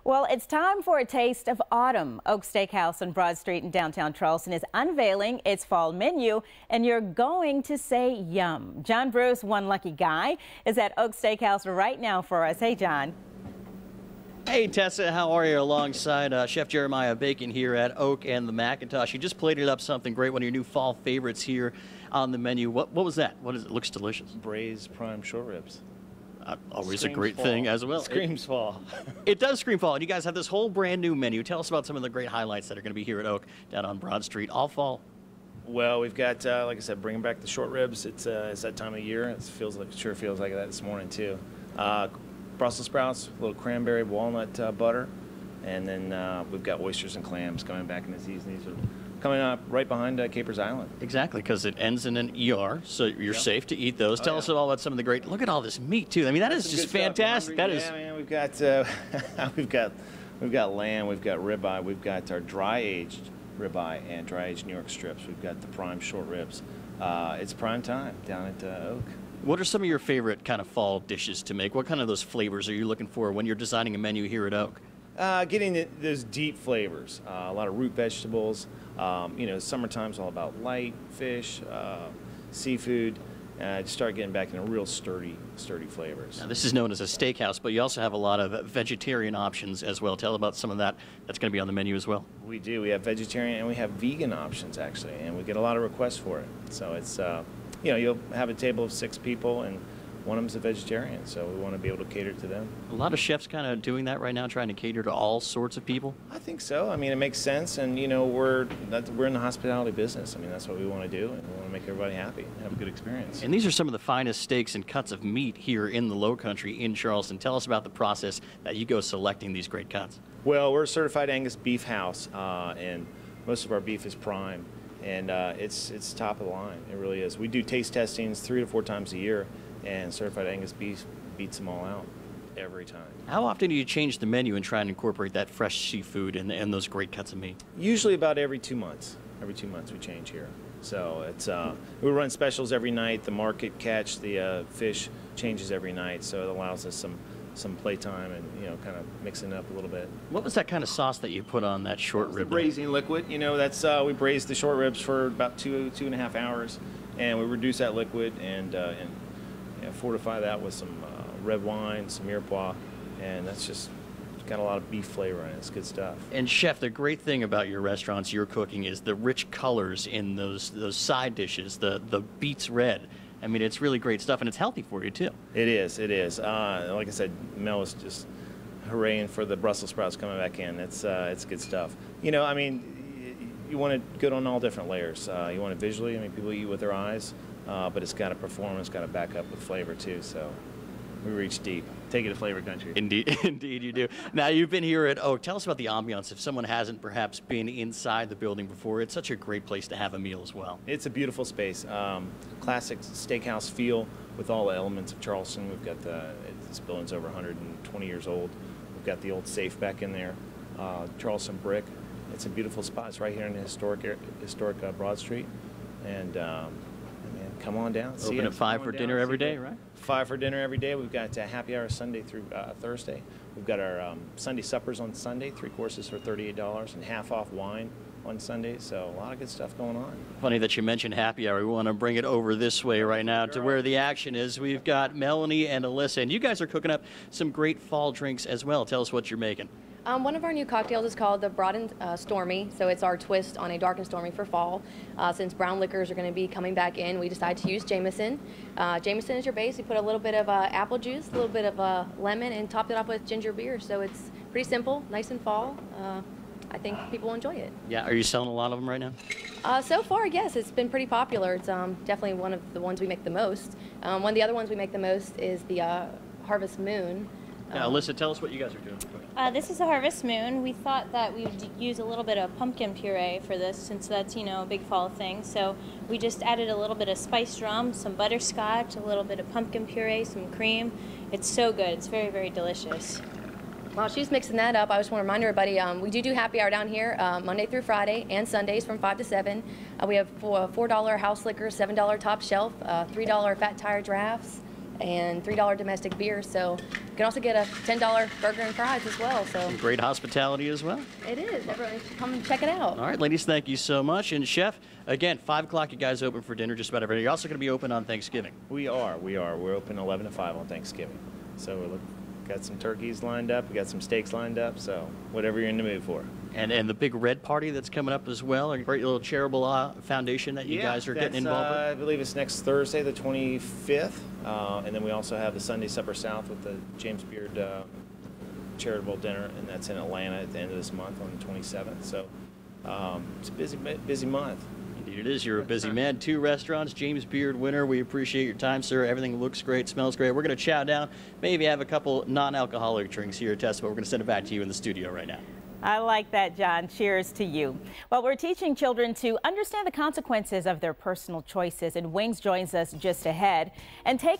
Well, it's time for a taste of autumn. Oak Steakhouse on Broad Street in downtown Charleston is unveiling its fall menu, and you're going to say yum. John Bruce, one lucky guy, is at Oak Steakhouse right now for us. Hey, John. Hey, Tessa, how are you? Alongside Chef Jeremiah Bacon here at Oak and the Macintosh. You just plated up something great, one of your new fall favorites here on the menu. What was that? What is it? Looks delicious. Braised prime short ribs. Always Screams a great fall. thing as well. Screams fall. It does scream fall, and you guys have this whole brand new menu. Tell us about some of the great highlights that are going to be here at Oak down on Broad Street all fall. Well, we've got, like I said, bringing back the short ribs. It's that time of year. It sure feels like that this morning too. Brussels sprouts, a little cranberry walnut butter, and then we've got oysters and clams coming back in the season. These are coming up right behind Capers Island. Exactly, because it ends in an ER, so you're safe to eat those. Tell us all about some of the great. Look at all this meat too. I mean, that is just fantastic. That is. Yeah, man, we've got we've got lamb, we've got ribeye, we've got our dry aged ribeye and dry aged New York strips. We've got the prime short ribs. It's prime time down at Oak. What are some of your favorite kind of fall dishes to make? What kind of those flavors are you looking for when you're designing a menu here at Oak? Getting those deep flavors, a lot of root vegetables. You know, summertime's all about light fish, seafood. Just start getting back into real sturdy flavors. Now, this is known as a steakhouse, but you also have a lot of vegetarian options as well. Tell about some of that that's going to be on the menu as well. We do. We have vegetarian and we have vegan options actually, and we get a lot of requests for it. So it's you know, you'll have a table of 6 people and one of them's a vegetarian, so we want to be able to cater to them. A lot of chefs kind of doing that right now, trying to cater to all sorts of people. I think so. I mean, it makes sense, and you know, we're in the hospitality business. I mean, that's what we want to do, and we want to make everybody happy and have a good experience. And these are some of the finest steaks and cuts of meat here in the Lowcountry in Charleston. Tell us about the process that you go selecting these great cuts. Well, we're a certified Angus beef house, and most of our beef is prime, and it's top of the line. It really is. We do taste testings 3 to 4 times a year. And certified Angus beef beats them all out every time. How often do you change the menu and try and incorporate that fresh seafood and those great cuts of meat? Usually about every 2 months. Every 2 months we change here. So it's we run specials every night. The market catch, the fish changes every night. So it allows us some playtime and, you know, kind of mixing it up a little bit. What was that kind of sauce that you put on that short rib? Braising liquid. You know, that's we braise the short ribs for about 2.5 hours, and we reduce that liquid and fortify that with some red wine, some mirepoix, and that's just got a lot of beef flavor in it. It's good stuff. And Chef, the great thing about your restaurants, your cooking, is the rich colors in those side dishes, the beets red. I mean, it's really great stuff, and it's healthy for you too. It is. It is. Like I said, Mel is just hooraying for the Brussels sprouts coming back in. It's good stuff. You know, I mean, you want it good on all different layers. You want it visually. I mean, people eat with their eyes. But it's got to perform, it's got to back up with flavor too, so we reach deep. Take it to flavor country. Indeed, indeed you do. Now, you've been here at Oak. Tell us about the ambiance. If someone hasn't perhaps been inside the building before, it's such a great place to have a meal as well. It's a beautiful space. Classic steakhouse feel with all the elements of Charleston. We've got this building's over 120 years old. We've got the old safe back in there, Charleston brick. It's a beautiful spot. It's right here in the historic Broad Street, and come on down. Open at 5 for dinner every day, right? 5 for dinner every day. We've got happy hour Sunday through Thursday. We've got our Sunday suppers on Sunday, 3 courses for $38, and half off wine on Sunday. So a lot of good stuff going on. Funny that you mentioned happy hour. We want to bring it over this way right now to where the action is. We've got Melanie and Alyssa, and you guys are cooking up some great fall drinks as well. Tell us what you're making. One of our new cocktails is called the Broad and Stormy, so it's our twist on a dark and stormy for fall. Since brown liquors are going to be coming back in, we decided to use Jameson. Jameson is your base. We put a little bit of apple juice, a little bit of lemon, and topped it off with ginger beer. So it's pretty simple, nice and fall. I think people will enjoy it. Yeah, are you selling a lot of them right now? So far, yes, it's been pretty popular. It's definitely one of the ones we make the most. One of the other ones we make the most is the Harvest Moon. Yeah, Alyssa, tell us what you guys are doing. This is a Harvest Moon. We thought that we would use a little bit of pumpkin puree for this since that's, you know, a big fall thing. So we just added a little bit of spiced rum, some butterscotch, a little bit of pumpkin puree, some cream. It's so good. It's very, very delicious. While she's mixing that up, I just want to remind everybody, we do happy hour down here Monday through Friday and Sundays from 5 to 7. We have $4 house liquor, $7 top shelf, $3 fat tire drafts, and $3 domestic beer. So can also get a $10 burger and fries as well. So Great hospitality as well. it is. Everyone should come and check it out. All right, ladies, thank you so much. And Chef, again, 5 o'clock, you guys open for dinner just about every day. You're also going to be open on Thanksgiving. We are. We're open 11 to 5 on Thanksgiving. So we got some turkeys lined up. We got some steaks lined up. So whatever you're in the mood for. And the big red party that's coming up as well, a great little charitable foundation that you guys are getting involved with. I believe it's next Thursday, the 25th. And then we also have the Sunday Supper South with the James Beard charitable dinner, and that's in Atlanta at the end of this month on the 27th. So it's a busy month. Indeed it is. You're a busy man. 2 restaurants, James Beard winner. We appreciate your time, sir. Everything looks great, smells great. We're going to chow down, maybe have a couple non-alcoholic drinks here, Tessa, but we're going to send it back to you in the studio right now. I like that, John. Cheers to you. Well, we're teaching children to understand the consequences of their personal choices, and Wings joins us just ahead and take